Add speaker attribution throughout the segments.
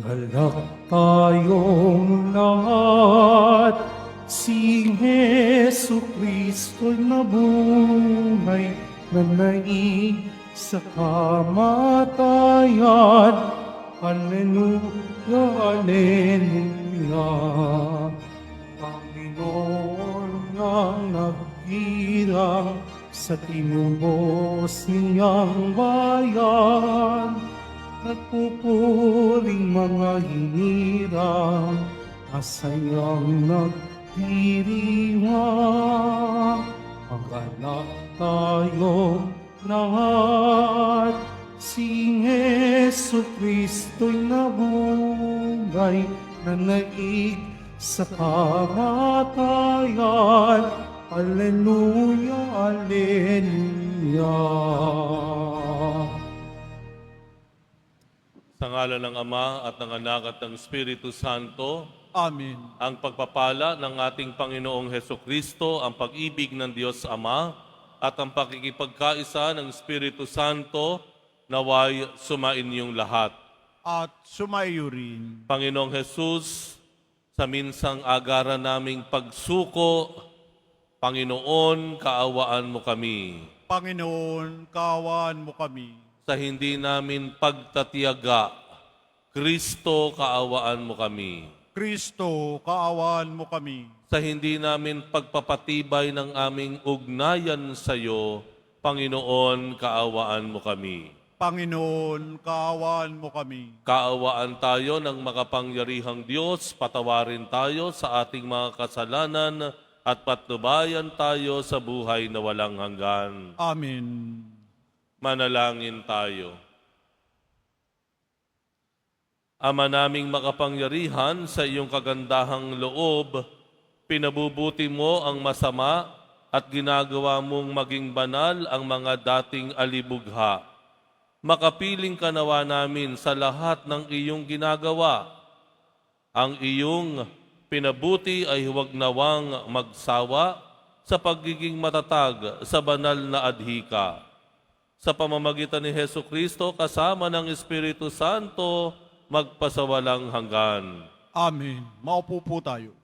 Speaker 1: Galak tayong lahat, si Hesu Kristo'y nabuhay, nanaig sa kamatayan. Alleluia, Alleluia. Panginoon ang nagdirang sa tinubos niyang bayan. Nagpupuring mga hinirang, masayang nagdiriwang. Magalak tayo lahat, si Hesu Kristo'y nabuhay, nanaig sa kamatayan. Alleluia, Alleluia.
Speaker 2: Sa ngalan ng Ama at ng Anak at ng Espiritu Santo,
Speaker 3: Amen.
Speaker 2: ang pagpapala ng ating Panginoong Heso Kristo, ang pag-ibig ng Diyos Ama, at ang pakikipagkaisa ng Espiritu Santo, naway sumain niyong lahat.
Speaker 3: At sumayo rin.
Speaker 2: Panginoong Jesus, sa minsang agaran naming pagsuko, Panginoon, kaawaan mo kami.
Speaker 3: Panginoon, kaawaan mo kami.
Speaker 2: Sa hindi namin pagtatiyaga, Kristo, kaawaan mo kami.
Speaker 3: Kristo, kaawaan mo kami.
Speaker 2: Sa hindi namin pagpapatibay ng aming ugnayan sa iyo, Panginoon, kaawaan mo kami.
Speaker 3: Panginoon, kaawaan mo kami.
Speaker 2: Kaawaan tayo ng makapangyarihang Diyos, patawarin tayo sa ating mga kasalanan at patnubayan tayo sa buhay na walang hanggan.
Speaker 3: Amen.
Speaker 2: Manalangin tayo. Ama naming makapangyarihan, sa iyong kagandahang loob, pinabubuti mo ang masama at ginagawa mong maging banal ang mga dating alibugha. Makapiling ka nawa namin sa lahat ng iyong ginagawa. Ang iyong pinabuti ay huwag nawang magsawa sa pagiging matatag sa banal na adhika. Sa pamamagitan ni Hesu Kristo kasama ng Espiritu Santo, magpasawalang hanggan.
Speaker 3: Amen. Maupo po tayo.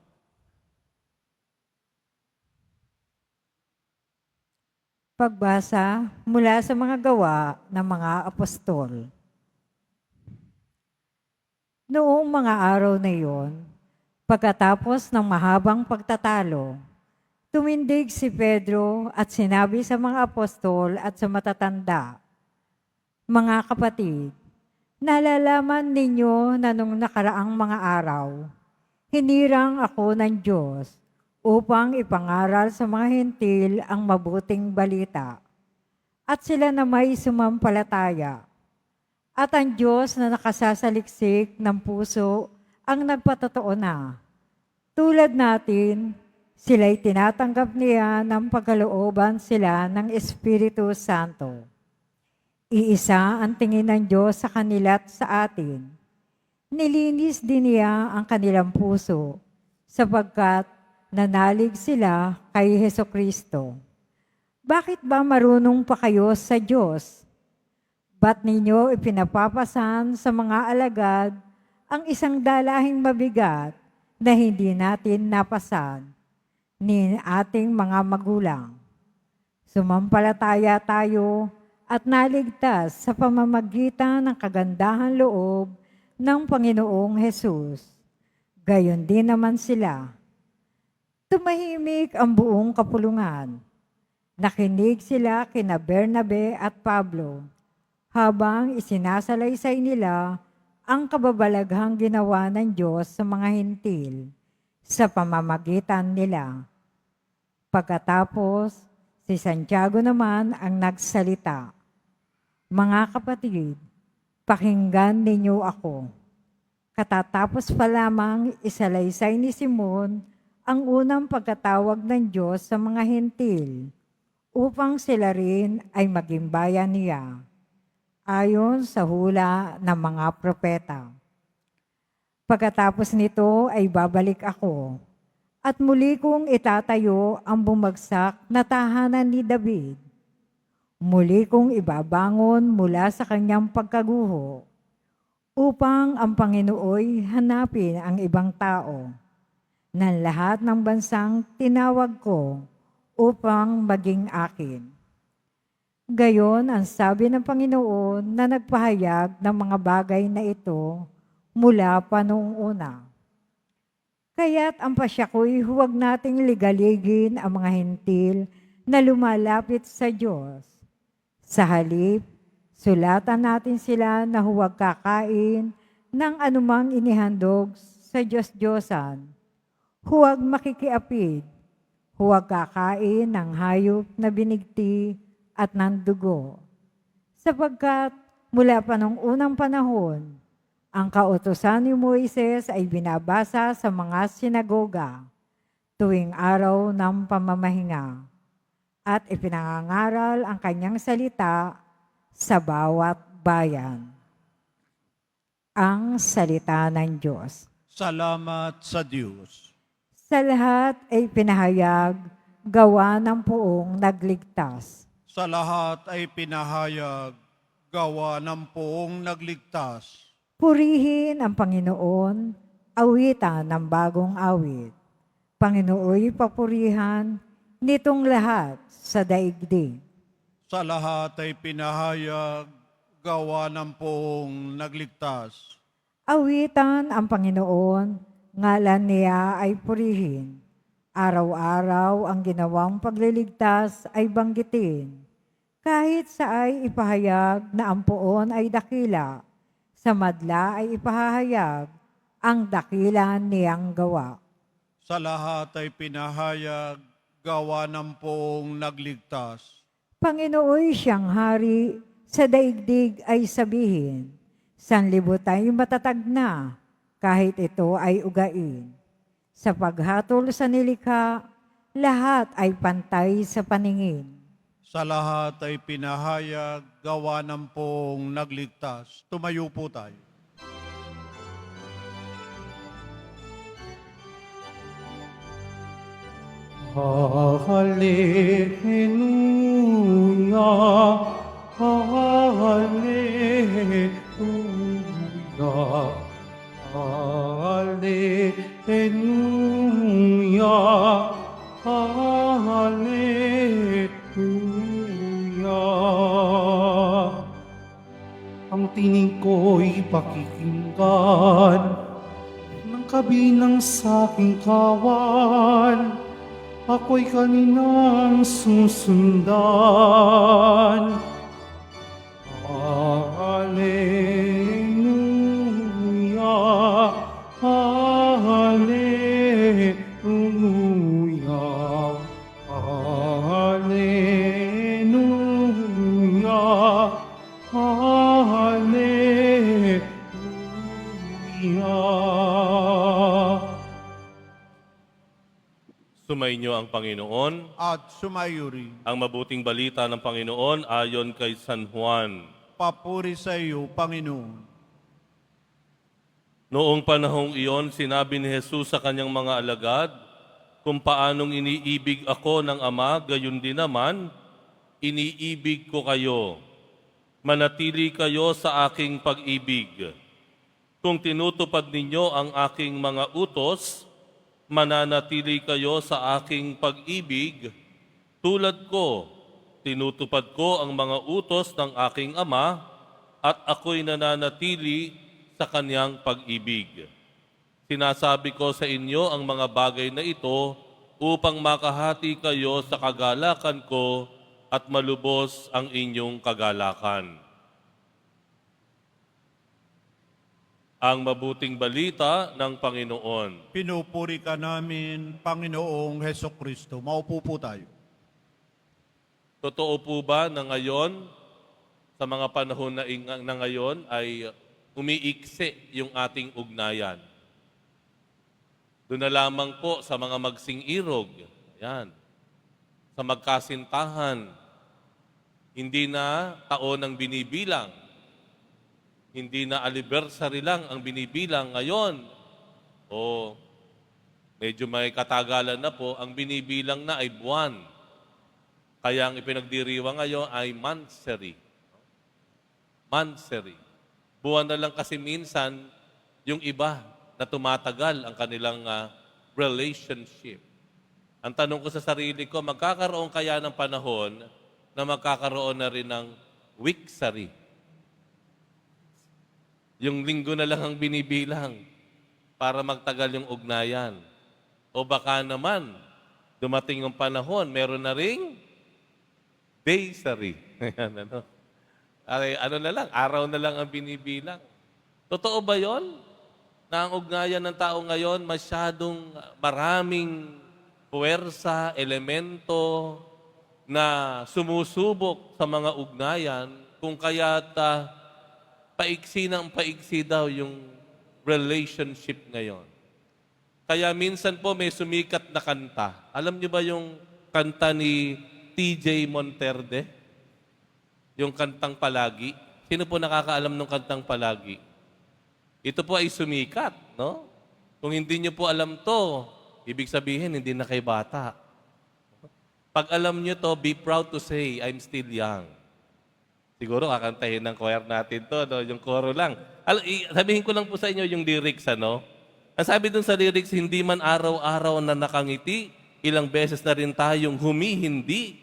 Speaker 4: Pagbasa mula sa mga gawa ng mga apostol. Noong mga araw na iyon, pagkatapos ng mahabang pagtatalo, tumindig si Pedro at sinabi sa mga apostol at sa matatanda, "Mga kapatid, nalalaman ninyo na nung nakaraang mga araw, hinirang ako ng Diyos upang ipangaral sa mga hentil ang mabuting balita. At sila na may sumampalataya. At ang Diyos na nakasasaliksik ng puso ang nagpatotoo na. Tulad natin, sila'y tinatanggap niya ng pagkalooban sila ng Espiritu Santo. Iisa ang tingin ng Diyos sa kanila at sa atin. Nilinis din niya ang kanilang puso, sapagkat nanalig sila kay Hesukristo. Bakit ba marunong pa kayo sa Diyos? Ba't ninyo ipinapapasan sa mga alagad ang isang dalahing mabigat na hindi natin napasan ni ating mga magulang? Sumampalataya tayo at naligtas sa pamamagitan ng kagandahan loob ng Panginoong Hesus. Gayon din naman sila. Tumahimik ang buong kapulungan. Nakinig sila kina Bernabe at Pablo habang isinasalaysay nila ang kababalaghang ginawa ng Diyos sa mga hentil sa pamamagitan nila. Pagkatapos, si Santiago naman ang nagsalita, "Mga kapatid, pakinggan ninyo ako. Katatapos pa lamang isalaysay ni Simon ang unang pagkatawag ng Diyos sa mga hentil upang sila rin ay maging bayan niya, ayon sa hula ng mga propeta. Pagkatapos nito ay babalik ako at muli kong itatayo ang bumagsak na tahanan ni David. Muli kong ibabangon mula sa kanyang pagkaguho upang ang Panginooy hanapin ang ibang tao ng lahat ng bansang tinawag ko upang maging akin. Gayon ang sabi ng Panginoon na nagpahayag ng mga bagay na ito mula pa noong una. Kaya't ang pasyako'y huwag nating ligaligin ang mga hentil na lumalapit sa Diyos. Sa halip, sulatan natin sila na huwag kakain ng anumang inihandog sa Diyos-Diyosan. Huwag makikiapid, huwag kakain ng hayop na binigti at ng dugo. Sapagkat mula pa noong unang panahon, ang kautusan ni Moises ay binabasa sa mga sinagoga tuwing araw ng pamamahinga at ipinangangaral ang kanyang salita sa bawat bayan. Ang salita ng Diyos.
Speaker 3: Salamat sa Diyos.
Speaker 4: Sa lahat ay pinahayag gawa ng poong nagligtas.
Speaker 3: Sa lahat ay pinahayag gawa ng poong nagligtas.
Speaker 4: Purihin ang Panginoon, awitan ng bagong awit. Panginooy papurihan nitong lahat sa daigdig.
Speaker 3: Sa lahat ay pinahayag gawa ng poong nagligtas.
Speaker 4: Awitan ang Panginoon, ngalan niya ay purihin. Araw-araw ang ginawang pagliligtas ay banggitin. Kahit sa ay ipahayag na ang poon ay dakila, sa madla ay ipahayag ang dakila niyang gawa.
Speaker 3: Sa lahat ay pinahayag gawa ng poong nagligtas.
Speaker 4: Panginooy siyang hari, sa daigdig ay sabihin, sanlibot ay matatag na, kahit ito ay ugain. Sa paghatol sa nilikha, lahat ay pantay sa paningin.
Speaker 3: Sa lahat ay pinahayag gawa ng poong nagligtas. Tumayo po tayo.
Speaker 1: Hallelujah, Hallelujah, Hallelujah, Hallelujah. Ang tinig ko'y pakikinggan ng kabinang sa aking kawan. Ako'y kaninang susundan. Hallelujah, Hallelujah, Hallelujah, Hallelujah.
Speaker 2: Sumainyo ang Panginoon.
Speaker 3: At sumayo rin.
Speaker 2: Ang mabuting balita ng Panginoon ayon kay San Juan.
Speaker 3: Papuri sa iyo, Panginoon.
Speaker 2: Noong panahong iyon, sinabi ni Jesus sa kanyang mga alagad, kung paanong iniibig ako ng Ama, gayon din naman, iniibig ko kayo. Manatili kayo sa aking pag-ibig. Kung tinutupad ninyo ang aking mga utos, mananatili kayo sa aking pag-ibig, tulad ko, tinutupad ko ang mga utos ng aking Ama, at ako'y nananatili sa kanyang pag-ibig. Sinasabi ko sa inyo ang mga bagay na ito upang makahati kayo sa kagalakan ko at malubos ang inyong kagalakan. Ang mabuting balita ng Panginoon.
Speaker 3: Pinupuri ka namin, Panginoong Heso Kristo. Maupo po tayo.
Speaker 2: Totoo po ba na ngayon, sa mga panahon na ngayon, ay umiiksi yung ating ugnayan? Doon na lamang po sa mga magsing-irog, yan, sa magkasintahan, hindi na taon ang binibilang, hindi na anniversary lang ang binibilang ngayon, o medyo may katagalan na po, ang binibilang na ay buwan. Kaya ang ipinagdiriwang ngayon ay mansary. Mansary. Buwan na lang kasi minsan yung iba na tumatagal ang kanilang relationship. Ang tanong ko sa sarili ko, magkakaroon kaya ng panahon na magkakaroon na rin ng wiksary? Yung linggo na lang ang binibilang para magtagal yung ugnayan. O baka naman, dumating yung panahon, meron na ring daysary. Ayan, ano? Ay, ano na lang, araw na lang ang binibilang. Totoo ba yon? Na ang ugnayan ng tao ngayon masyadong maraming puwersa, elemento na sumusubok sa mga ugnayan kung kaya't paiksi ng paiksi daw yung relationship ngayon. Kaya minsan po may sumikat na kanta. Alam niyo ba yung kanta ni TJ Monterde? Yung kantang Palagi. Sino po nakakaalam ng kantang Palagi? Ito po ay sumikat, no? Kung hindi niyo po alam to, ibig sabihin hindi na kayo bata. Pag alam niyo to, be proud to say, I'm still young. Siguro kakantahin ng choir natin to, no? Yung koro lang. Sabihin ko lang po sa inyo yung lyrics, ano? Ang sabi dun sa lyrics, hindi man araw-araw na nakangiti, ilang beses na rin tayong humihindi.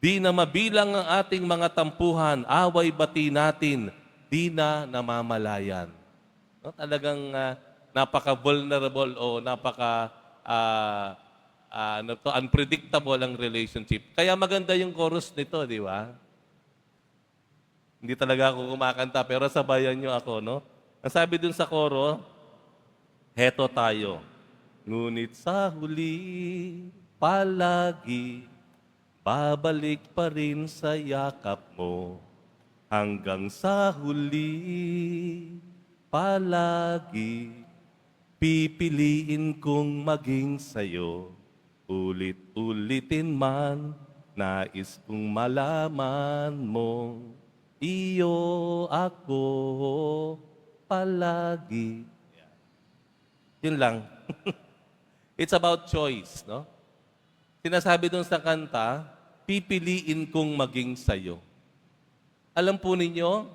Speaker 2: Di na mabilang ang ating mga tampuhan, away bati natin, di na namamalayan. No? Talagang napaka-vulnerable o unpredictable ang relationship. Kaya maganda yung chorus nito, di ba? Hindi talaga ako kumakanta, pero sabayan nyo ako, no? Ang sabi dun sa koro, heto tayo. Ngunit sa huli, palagi, babalik pa rin sa yakap mo. Hanggang sa huli, palagi, pipiliin kong maging sayo. Ulit-ulitin man, nais kong malaman mo. Iyo ako palagi. Yun lang. It's about choice, no? Sinasabi dun sa kanta, pipiliin kong maging sayo. Alam po ninyo,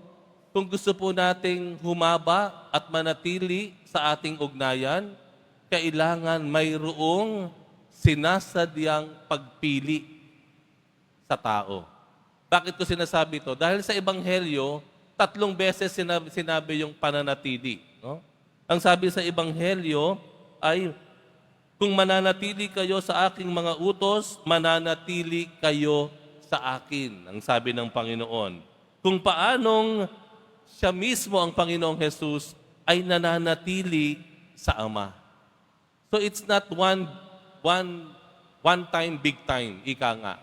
Speaker 2: kung gusto po nating humaba at manatili sa ating ugnayan, kailangan mayroong sinasadyang pagpili sa tao. Bakit ko sinasabi ito? Dahil sa Ebanghelyo, 3 beses sinabi yung pananatili. No? Ang sabi sa Ebanghelyo ay, kung mananatili kayo sa aking mga utos, mananatili kayo sa akin, ang sabi ng Panginoon. Kung paanong siya mismo ang Panginoong Jesus ay nananatili sa Ama. So it's not one time, big time, ika nga.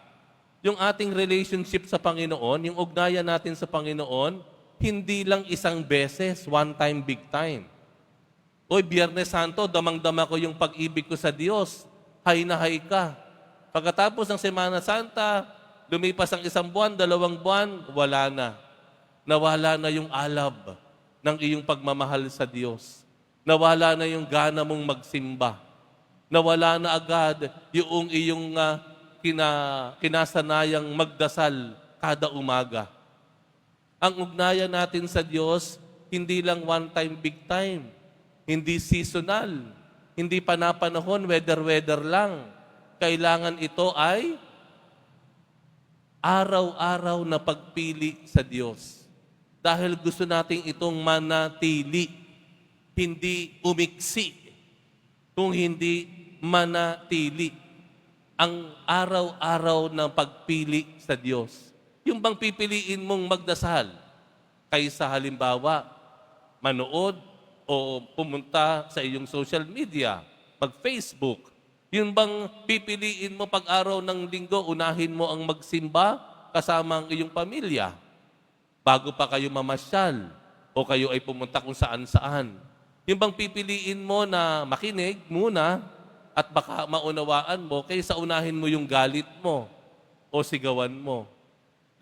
Speaker 2: Yung ating relationship sa Panginoon, yung ugnayan natin sa Panginoon, hindi lang isang beses, one time, big time. Oy, Biyernes Santo, damang-dama ko yung pag-ibig ko sa Diyos. Hay na hay ka. Pagkatapos ng Semana Santa, lumipas ang 1 buwan, 2 buwan, wala na. Nawala na yung alab ng iyong pagmamahal sa Diyos. Nawala na yung gana mong magsimba. Nawala na agad yung iyong kinasanayang magdasal kada umaga. Ang ugnayan natin sa Diyos, hindi lang one time, big time. Hindi seasonal. Hindi panapanahon, weather lang. Kailangan ito ay araw-araw na pagpili sa Diyos. Dahil gusto nating itong manatili, hindi umiksi, kung hindi manatili. Ang araw-araw na pagpili sa Diyos. Yung bang pipiliin mong magdasal kaysa halimbawa manood o pumunta sa iyong social media, mag-Facebook. Yung bang pipiliin mo pag araw ng linggo, unahin mo ang magsimba kasama ang iyong pamilya bago pa kayo mamasyal o kayo ay pumunta kung saan-saan. Yung bang pipiliin mo na makinig muna at baka maunawaan mo kaysa unahin mo yung galit mo o sigawan mo.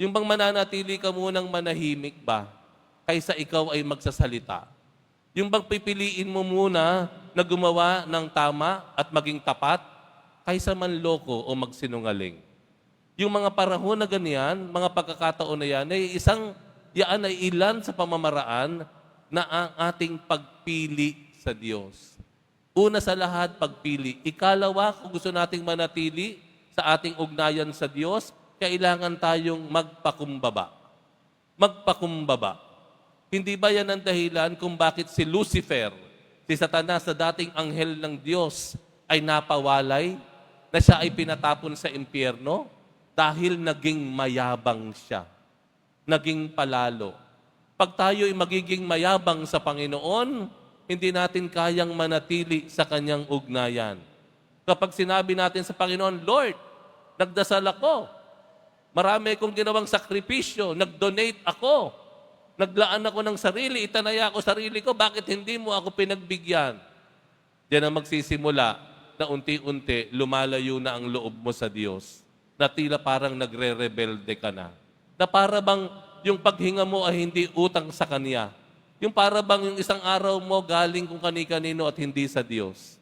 Speaker 2: Yung bang mananatili ka munang manahimik ba kaysa ikaw ay magsasalita? Yung bang pipiliin mo muna na gumawa ng tama at maging tapat kaysa manloko o magsinungaling? Yung mga panahon na ganyan, mga pagkakataon na yan, ay isang Yaan ay ilan sa pamamaraan na ang ating pagpili sa Diyos. Una sa lahat, pagpili. Ikalawa, kung gusto nating manatili sa ating ugnayan sa Diyos, kailangan tayong magpakumbaba. Magpakumbaba. Hindi ba yan ang dahilan kung bakit si Lucifer, si Satanas na dating anghel ng Diyos, ay napawalay, na siya ay pinatapon sa impyerno? Dahil naging mayabang siya. Naging palalo. Pag tayo ay magiging mayabang sa Panginoon, hindi natin kayang manatili sa kanyang ugnayan. Kapag sinabi natin sa Panginoon, Lord, nagdasal ako. Marami akong ginawang sakripisyo. Nag-donate ako. Naglaan ako ng sarili. Itanaya ako sarili ko. Bakit hindi mo ako pinagbigyan? Diyan ang magsisimula na unti-unti lumalayo na ang loob mo sa Diyos. Na tila parang nagre-rebelde ka na. Na para bang yung paghinga mo ay hindi utang sa Kanya. Yung para bang yung isang araw mo galing kung kani-kanino at hindi sa Diyos.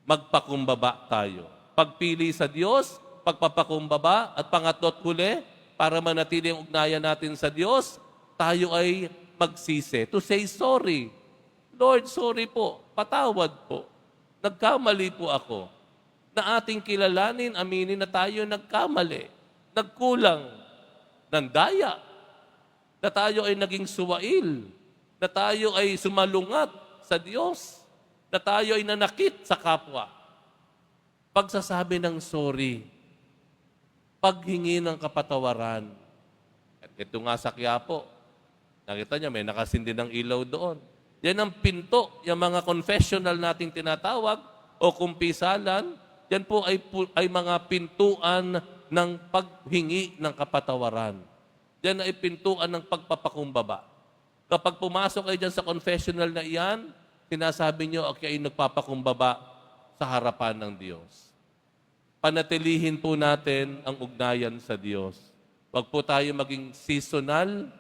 Speaker 2: Magpakumbaba tayo. Pagpili sa Diyos, pagpapakumbaba, at pangatlo't huli, para manatili ang ugnayan natin sa Diyos, tayo ay magsisi. To say sorry. Lord, sorry po. Patawad po. Nagkamali po ako. Na ating kilalanin, aminin na tayo nagkamali. Nagkulang. Nandaya. Na tayo ay naging suwail. Na tayo ay sumalungat sa Diyos. Na tayo ay nanakit sa kapwa. Pagsasabi ng sorry, paghingi ng kapatawaran. At ito nga sa Quiapo, nakita niya may nakasindi ng ilaw doon. Yan ang pinto, yung mga confessional nating tinatawag o kumpisalan, yan po ay mga pintuan ng paghingi ng kapatawaran. Yan ay pintuan ng pagpapakumbaba. Kapag pumasok kayo dyan sa confessional na iyan, sinasabi nyo, okay, nagpapakumbaba sa harapan ng Diyos. Panatilihin po natin ang ugnayan sa Diyos. Huwag po tayo maging seasonal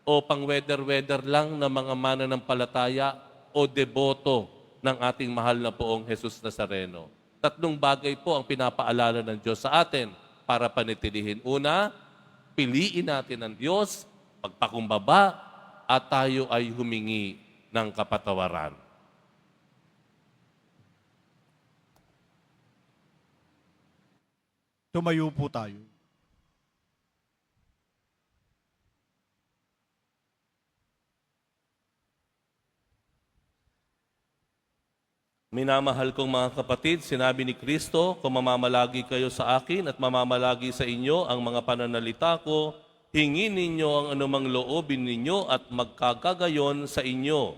Speaker 2: o pang-weather-weather lang na mga mananampalataya o deboto ng ating mahal na poong Jesus Nazareno. 3 bagay po ang pinapaalala ng Diyos sa atin para panatilihin. Una, piliin natin ang Diyos, pagpakumbaba, at tayo ay humingi ng kapatawaran.
Speaker 3: Tumayo po tayo.
Speaker 2: Minamahal kong mga kapatid, sinabi ni Kristo, kung mamamalagi kayo sa akin at mamamalagi sa inyo ang mga pananalita ko, hingin ninyo ang anumang loobin ninyo at magkagagayon sa inyo.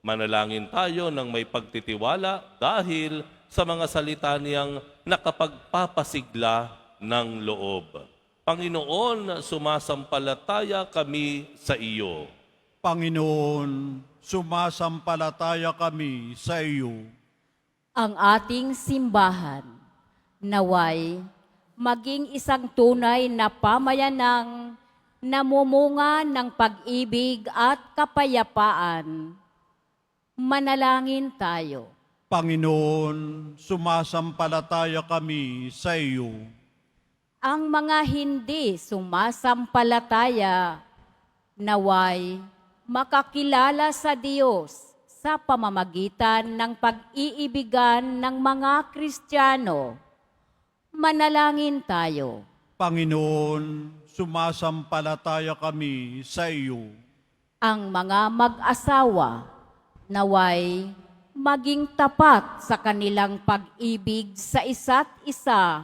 Speaker 2: Manalangin tayo ng may pagtitiwala dahil sa mga salita niyang nakapagpapasigla ng loob. Panginoon, sumasampalataya kami sa iyo.
Speaker 3: Panginoon, sumasampalataya kami sa iyo.
Speaker 5: Ang ating simbahan, naway maging isang tunay na pamayanang namumunga ng pag-ibig at kapayapaan. Manalangin tayo.
Speaker 3: Panginoon, sumasampalataya kami sa iyo.
Speaker 5: Ang mga hindi sumasampalataya, naway makakilala sa Diyos sa pamamagitan ng pag-iibigan ng mga Kristiyano. Manalangin tayo.
Speaker 3: Panginoon, sumasampalataya kami sa iyo.
Speaker 5: Ang mga mag-asawa, naway maging tapat sa kanilang pag-ibig sa isa't isa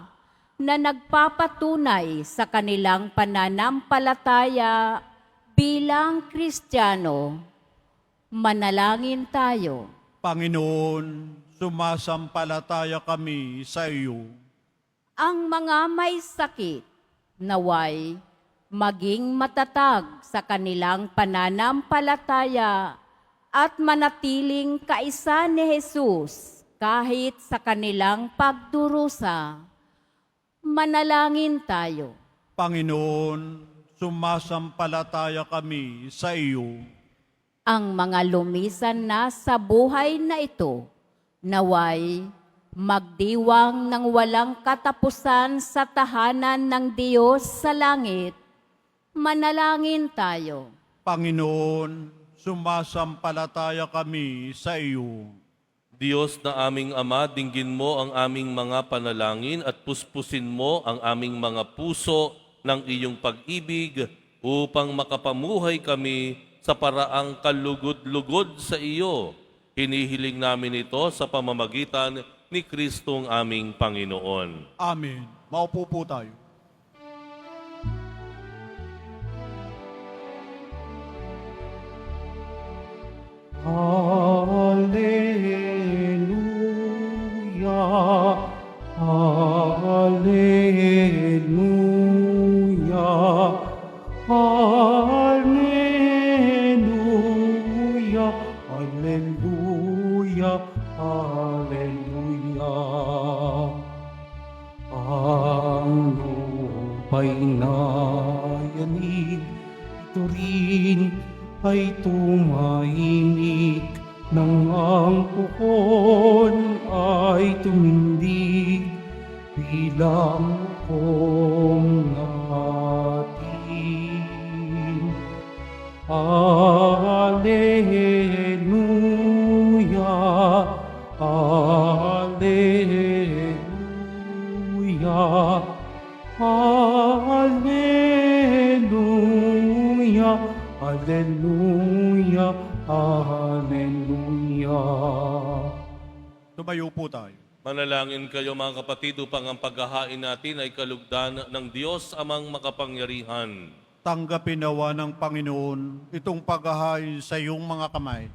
Speaker 5: na nagpapatunay sa kanilang pananampalataya bilang Kristiyano. Manalangin tayo.
Speaker 3: Panginoon, sumasampalataya kami sa iyo.
Speaker 5: Ang mga may sakit, naway maging matatag sa kanilang pananampalataya at manatiling kaisa ni Jesus kahit sa kanilang pagdurusa. Manalangin tayo.
Speaker 3: Panginoon, sumasampalataya kami sa iyo.
Speaker 5: Ang mga lumisan na sa buhay na ito, naway magdiwang ng walang katapusan sa tahanan ng Diyos sa langit. Manalangin tayo.
Speaker 3: Panginoon, sumasampalataya kami sa iyo.
Speaker 2: Diyos na aming Ama, dinggin mo ang aming mga panalangin at puspusin mo ang aming mga puso ng iyong pag-ibig upang makapamuhay kami sa paraang kalugod-lugod sa iyo. Hinihiling namin ito sa pamamagitan ni Kristong aming Panginoon.
Speaker 3: Amen. Maupo po tayo.
Speaker 1: Hallelujah, Hallelujah, Hallelujah, Hallelujah, Hallelujah. Ang lupa'y nayanig, ito rin ay tumahimik, nang ang puhon ay tumindig bilang hukom natin. Hallelujah, Hallelujah, Hallelujah, Hallelujah, Hallelujah.
Speaker 3: Tumayo po tayo.
Speaker 2: Manalangin kayo mga kapatid upang ang paghahain natin ay kalugdan ng Diyos amang makapangyarihan.
Speaker 3: Tanggapin nawa ng Panginoon itong paghahain sa iyong mga kamay,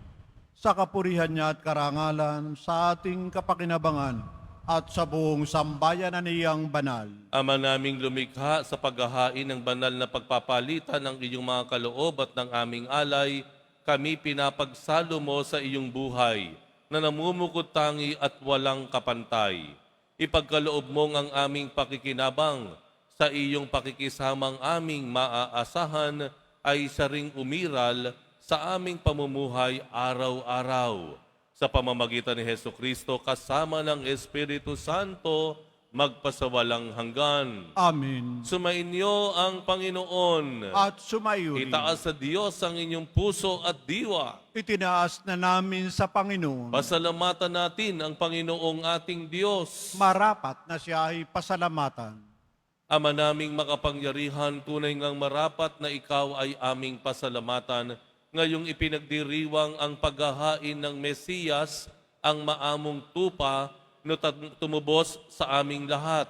Speaker 3: sa kapurihan niya at karangalan, sa ating kapakinabangan, at sa buong sambayan na niyang banal.
Speaker 2: Ama naming lumikha, sa paghahain ng banal na pagpapalitan ng iyong mga kaloob at ng aming alay, kami pinapagsalo mo sa iyong buhay, na namumukod-tangi at walang kapantay. Ipagkaloob mong ang aming pakikinabang, sa iyong pakikisamang aming maaasahan ay sa ring umiral sa aming pamumuhay araw-araw. Sa pamamagitan ni Hesukristo kasama ng Espiritu Santo, magpasawalang hanggan.
Speaker 3: Amen.
Speaker 2: Sumainyo ang Panginoon.
Speaker 3: At sumayo rin.
Speaker 2: Itaas sa Diyos ang inyong puso at diwa.
Speaker 3: Itinaas na namin sa Panginoon.
Speaker 2: Pasalamatan natin ang Panginoong ating Diyos.
Speaker 3: Marapat na siya ay pasalamatan.
Speaker 2: Ama naming makapangyarihan, tunay ngang marapat na ikaw ay aming pasalamatan. Ngayong ipinagdiriwang ang paghahain ng Mesiyas, ang maamong tupa, no tumubos sa aming lahat.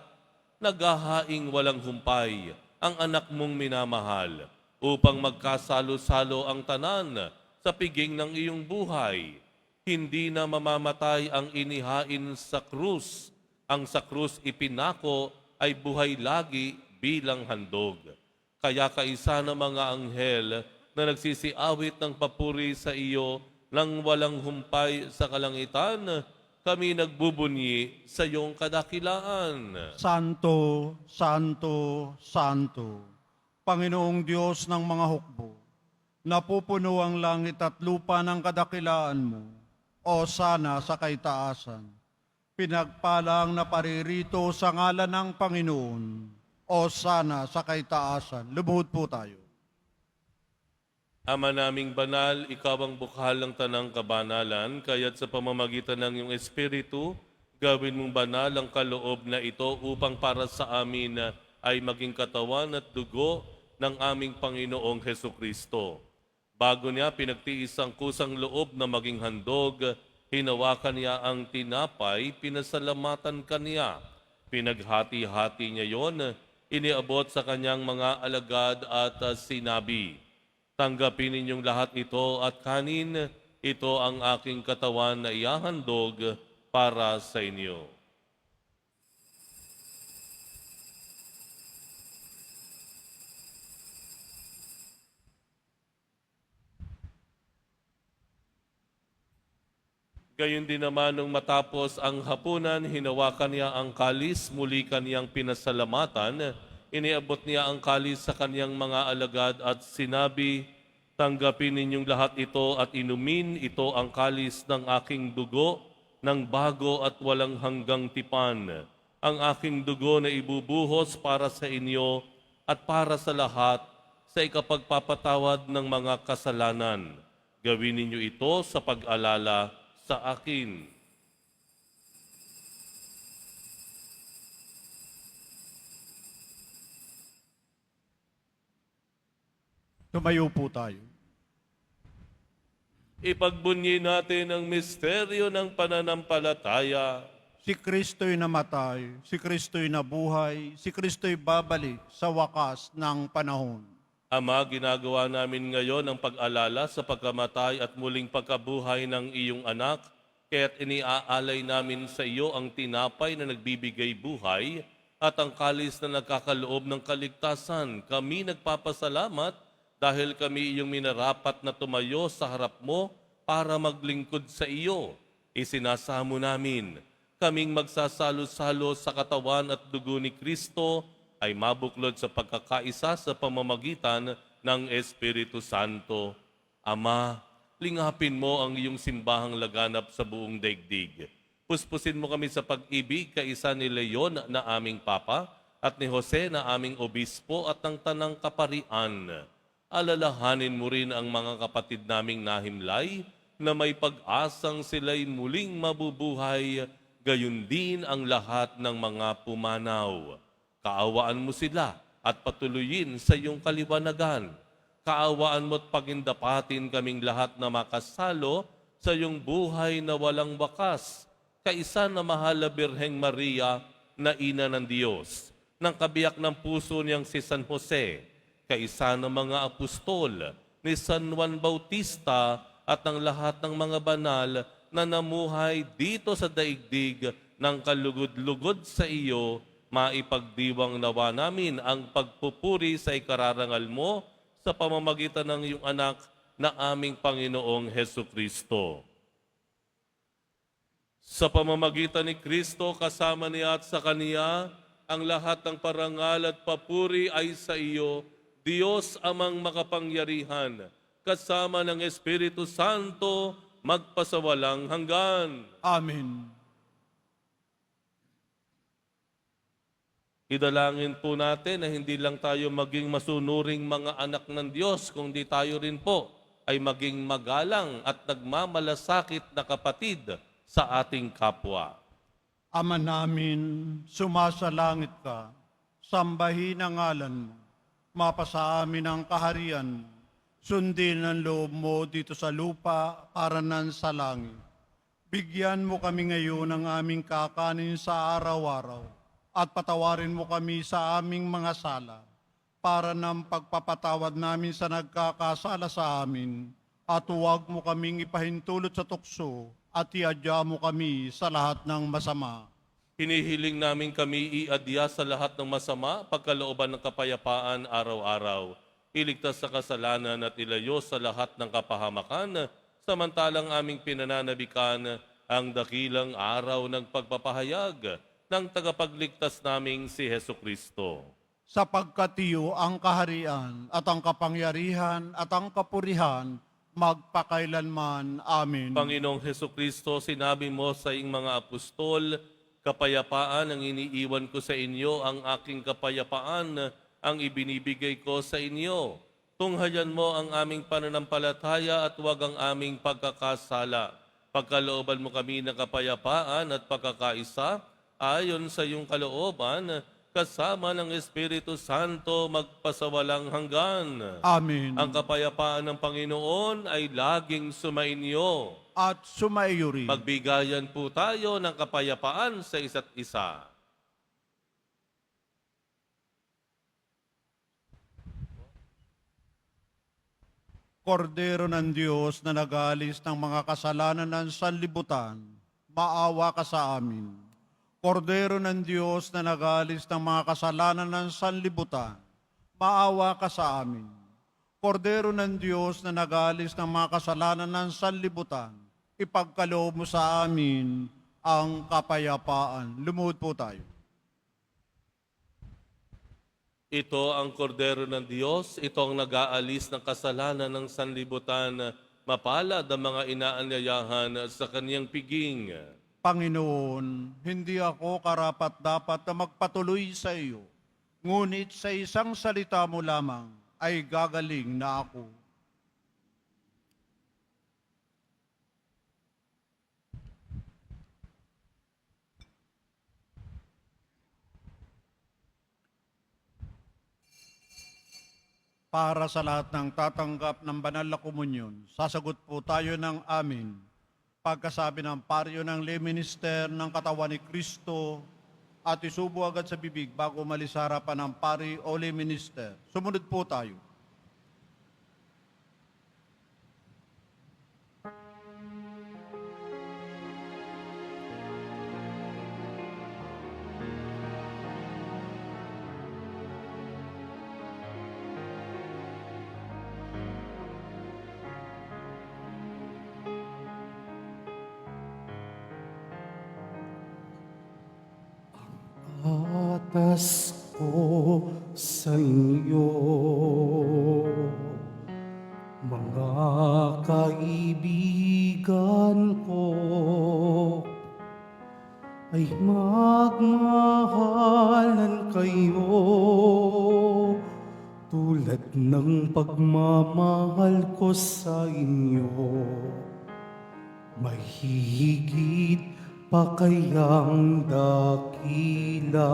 Speaker 2: Naghahaing walang humpay, ang anak mong minamahal, upang magkasalo-salo ang tanan sa piging ng iyong buhay. Hindi na mamamatay ang inihain sa krus. Ang sa krus ipinako ay buhay lagi bilang handog. Kaya kaisa ng mga anghel na nagsisiawit ng papuri sa iyo nang walang humpay sa kalangitan, kami nagbubunyi sa iyong kadakilaan.
Speaker 3: Santo, Santo, Santo, Panginoong Diyos ng mga hukbo, napupuno ang langit at lupa ng kadakilaan mo, o sana sa kaitaasan. Pinagpalang na paririto sa ngalan ng Panginoon, o sana sa kaitaasan. Lumuhod po tayo.
Speaker 2: Ama naming banal, ikaw ang bukhal ng tanang kabanalan, kaya't sa pamamagitan ng iyong Espiritu, gawin mong banal ang kaloob na ito upang para sa amin ay maging katawan at dugo ng aming Panginoong Hesukristo. Bago niya pinagtiis ang kusang loob na maging handog, hinawakan niya ang tinapay, pinasalamatan kaniya. Pinaghati-hati niya yon, iniabot sa kanyang mga alagad at sinabi, "Tanggapin ninyong lahat ito at kanin, ito ang aking katawan na ihahandog para sa inyo." Gayon din naman nung matapos ang hapunan, hinawakan niya ang kalis, muli kaniyang pinasalamatan, iniabot niya ang kalis sa kaniyang mga alagad at sinabi, "Tanggapin ninyong lahat ito at inumin, ito ang kalis ng aking dugo, ng bago at walang hanggang tipan. Ang aking dugo na ibubuhos para sa inyo at para sa lahat sa ikapagpapatawad ng mga kasalanan. Gawin ninyo ito sa pag-alala sa akin.
Speaker 3: Tumayo po tayo.
Speaker 2: Ipagbunyi natin ang misteryo ng pananampalataya.
Speaker 3: Si Kristo'y namatay, si Kristo'y nabuhay, si Kristo'y babalik sa wakas ng panahon.
Speaker 2: Ama, ginagawa namin ngayon ang pag-alala sa pagkamatay at muling pagkabuhay ng iyong anak, kaya't iniaalay namin sa iyo ang tinapay na nagbibigay buhay at ang kalis na nagkakaloob ng kaligtasan. Kami nagpapasalamat dahil kami iyong minarapat na tumayo sa harap mo para maglingkod sa iyo. Isinasamo namin kaming magsasalo-salo sa katawan at dugo ni Kristo ay mabuklod sa pagkakaisa sa pamamagitan ng Espiritu Santo. Ama, lingapin mo ang iyong simbahang laganap sa buong daigdig. Puspusin mo kami sa pag-ibig kaisa ni Leon na aming Papa at ni Jose na aming Obispo at ng Tanang Kaparian. Alalahanin mo rin ang mga kapatid naming nahimlay na may pag-asang sila'y muling mabubuhay, gayon din ang lahat ng mga pumanaw. Kaawaan mo sila at patuloyin sa iyong kaliwanagan. Kaawaan mo at pagindapatin kaming lahat na makasalo sa iyong buhay na walang wakas, kaisa na mahal na Birheng Maria na Ina ng Diyos, ng kabiyak ng puso niyang si San Jose, kaisa ng mga apostol, ni San Juan Bautista at ng lahat ng mga banal na namuhay dito sa daigdig ng kalugod-lugod sa iyo, maipagdiwang nawa namin ang pagpupuri sa ikararangal mo sa pamamagitan ng iyong anak na aming Panginoong Heso Kristo. Sa pamamagitan ni Kristo, kasama niya at sa Kaniya, ang lahat ng parangal at papuri ay sa iyo, Diyos amang makapangyarihan, kasama ng Espiritu Santo, magpasawalang hanggan.
Speaker 3: Amen.
Speaker 2: Idalangin po natin na hindi lang tayo maging masunuring mga anak ng Diyos, kundi tayo rin po ay maging magalang at nagmamalasakit na kapatid sa ating kapwa.
Speaker 3: Ama namin, sumasalangit ka, sambahin ang ngalan mo, mapasa amin ang kaharian mo, sundin ang loob mo dito sa lupa para nan sa langit. Bigyan mo kami ngayon ng aming kakanin sa araw-araw, at patawarin mo kami sa aming mga sala, para ng pagpapatawad namin sa nagkakasala sa amin, at huwag mo kaming ipahintulot sa tukso, at iadya mo kami sa lahat ng masama.
Speaker 2: Hinihiling namin kami iadya sa lahat ng masama, pagkalooban ng kapayapaan araw-araw. Iligtas sa kasalanan at ilayo sa lahat ng kapahamakan, samantalang aming pinananabikan ang dakilang araw ng pagpapahayag ng tagapagligtas naming si Heso Kristo.
Speaker 3: Sapagkat iyo ang kaharian at ang kapangyarihan at ang kapurihan magpakailanman. Amen.
Speaker 2: Panginoong Heso Kristo, sinabi mo sa iyong mga apostol, kapayapaan ang iniiwan ko sa inyo, ang aking kapayapaan ang ibinibigay ko sa inyo. Tunghayan mo ang aming pananampalataya at huwag ang aming pagkakasala. Pagkalooban mo kami ng kapayapaan at pagkakaisa, ayon sa iyong kalooban, kasama ng Espiritu Santo magpasawalang hanggan.
Speaker 3: Amen.
Speaker 2: Ang kapayapaan ng Panginoon ay laging sumainyo.
Speaker 3: At sumaiyo rin.
Speaker 2: Magbigayan po tayo ng kapayapaan sa isa't isa.
Speaker 3: Kordero ng Diyos na nag-aalis ng mga kasalanan ng sanlibutan, maawa ka sa amin. Kordero ng Diyos na nag-aalis ng mga kasalanan ng sanlibutan, maawa ka sa amin. Kordero ng Diyos na nag-aalis ng mga kasalanan ng sanlibutan, ipagkaloob mo sa amin ang kapayapaan. Lumuhod po tayo.
Speaker 2: Ito ang kordero ng Diyos, ito ang nag-aalis ng kasalanan ng sanlibutan, mapalad ang mga inaanyayahan sa kaniyang piging.
Speaker 3: Panginoon, hindi ako karapat-dapat na magpatuloy sa iyo, ngunit sa isang salita mo lamang ay gagaling na ako. Para sa lahat ng tatanggap ng banal na komunyon, sasagot po tayo ng amin. Pagkasabi ng paryo ng lay minister ng katawan ni Kristo at isubo agad sa bibig bago umalis sa harapan ng pari o lay minister. Sumunod po tayo.
Speaker 1: Atas ko sa inyo, mga kaibigan ko, ay magmahalan kayo tulad ng pagmamahal ko sa inyo. Mahigit pa kayang dakila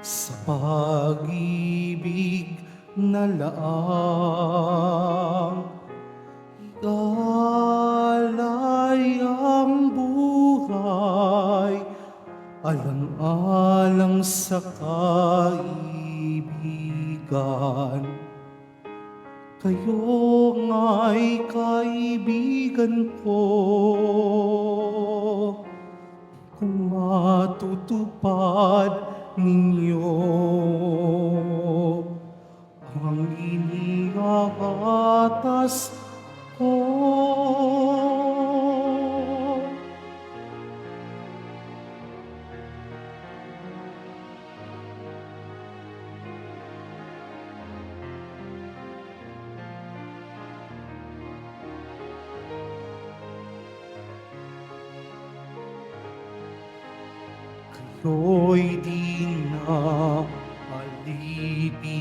Speaker 1: sa pag-ibig na laang ialay ang buhay alang-alang sa kaibigan. Kayo nga'y kaibigan ko, kung matutupad ninyo ang iniaatas ko. Kayo'y di na alipin,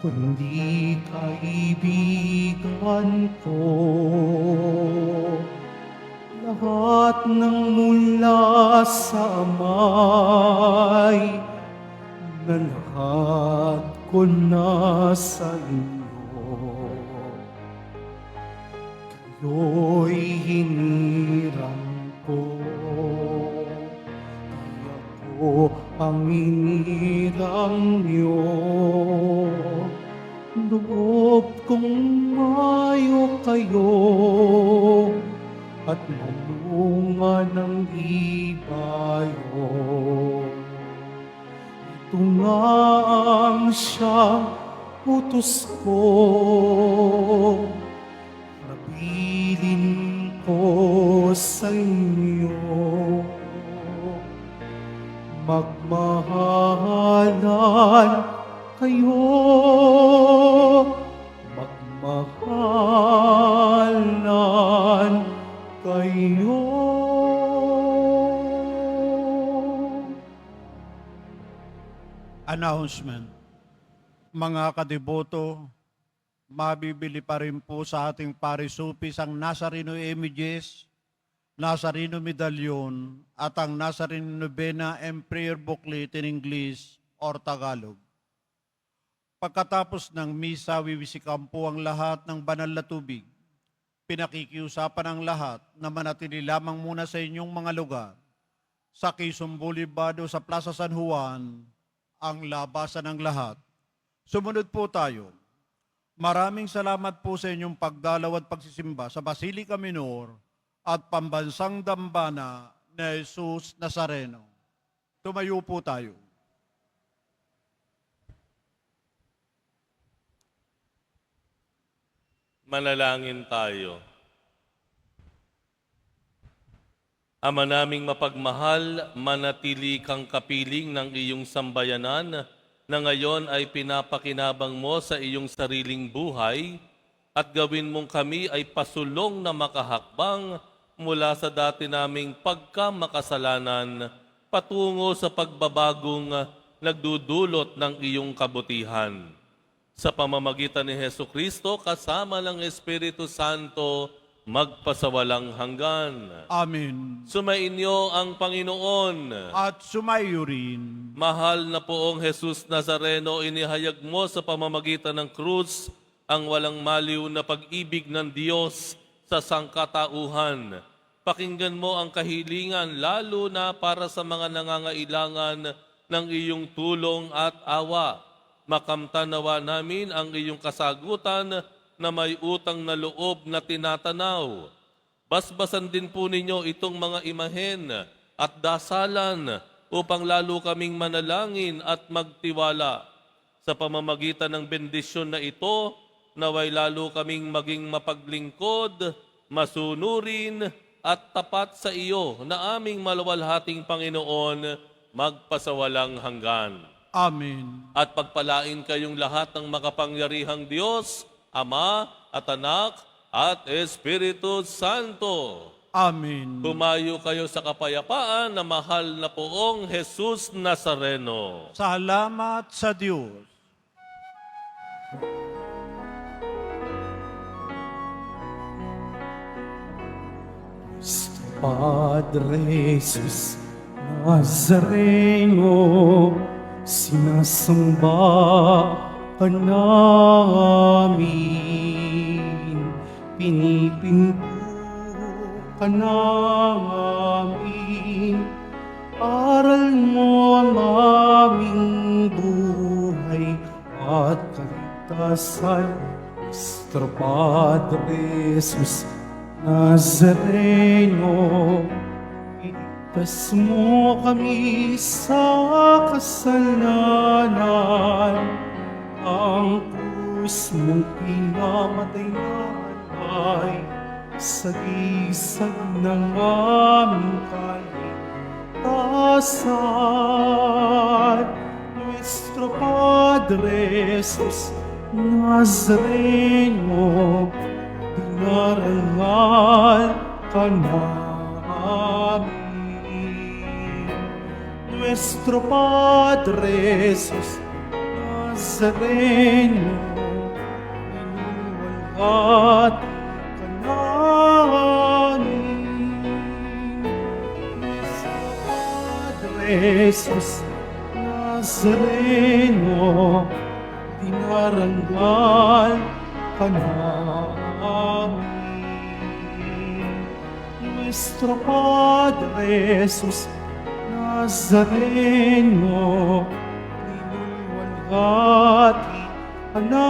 Speaker 1: kundi kaibigan ko. Lahat ng mula sa amay, na lahat ko na sa inyo. Kayo'y hinirang ko, ang inirang niyo. Loob kong mayo kayo at malunga ng ibayo. Ito nga ang siyang utos ko, nabilin ko sa inyo. Magmahalan kayo, magmahalan kayo.
Speaker 3: Announcement. Mga kadeboto, mabibili pa rin po sa ating parisupis ang Nazareno images, Nazareno medallion at ang Nazareno Novena and Prayer Booklet in English or Tagalog. Pagkatapos ng misa, wiwisikan po ang lahat ng banal na tubig. Pinakikiusapan ang lahat na manatili lamang muna sa inyong mga lugar. Sa Quezon Boulevard o sa Plaza San Juan, ang labasan ng lahat. Sumunod po tayo. Maraming salamat po sa inyong pagdalaw at pagsisimba sa Basilica Minor at Pambansang Dambana ni Jesus Nazareno. Tumayo po tayo.
Speaker 2: Manalangin tayo. Ama naming mapagmahal, manatili kang kapiling ng iyong sambayanan na ngayon ay pinapakinabang mo sa iyong sariling buhay at gawin mong kami ay pasulong na makahakbang mula sa dati naming pagkamakasalanan patungo sa pagbabagong nagdudulot ng iyong kabutihan. Sa pamamagitan ni Hesu Kristo, kasama ng Espiritu Santo, magpasawalang hanggan.
Speaker 3: Amen.
Speaker 2: Sumainyo ang Panginoon.
Speaker 3: At sumayo rin.
Speaker 2: Mahal na poong Jesus Nazareno, inihayag mo sa pamamagitan ng krus ang walang maliw na pag-ibig ng Diyos sa sangkatauhan. Pakinggan mo ang kahilingan lalo na para sa mga nangangailangan ng iyong tulong at awa. Makamtan nawa namin ang iyong kasagutan na may utang na loob na tinatanaw. Basbasan din po ninyo itong mga imahen at dasalan upang lalo kaming manalangin at magtiwala. Sa pamamagitan ng bendisyon na ito, naway lalo kaming maging mapaglingkod, masunurin at tapat sa iyo na aming maluwalhating Panginoon, magpasawalang hanggan.
Speaker 3: Amen.
Speaker 2: At pagpalain kayong lahat ng makapangyarihang Diyos, Ama at Anak at Espiritu Santo.
Speaker 3: Amen.
Speaker 2: Humayo kayo sa kapayapaan na mahal na poong Jesus Nazareno.
Speaker 3: Salamat sa Diyos.
Speaker 1: Padre Jesus Nazareno, sinasamba ka namin, pinipinto ka namin, aral mo ang aming buhay at kaligtasan. Nuestro Padre Jesus Nazareno, iligtas mo kami sa kasalanan. Ang krus mong pinamatay naman ay sagisag ng aming kaligtasan. Nuestro Padre Jesus Nazareno, dinarangal ka namin. Nuestro Padre Jesus Nazareno, inuwalhati ka namin. Nuestro Padre Jesus Nazareno, dinarangal ka namin. Nuestro Padre Jesus Nazareno, inuwalhati ka namin.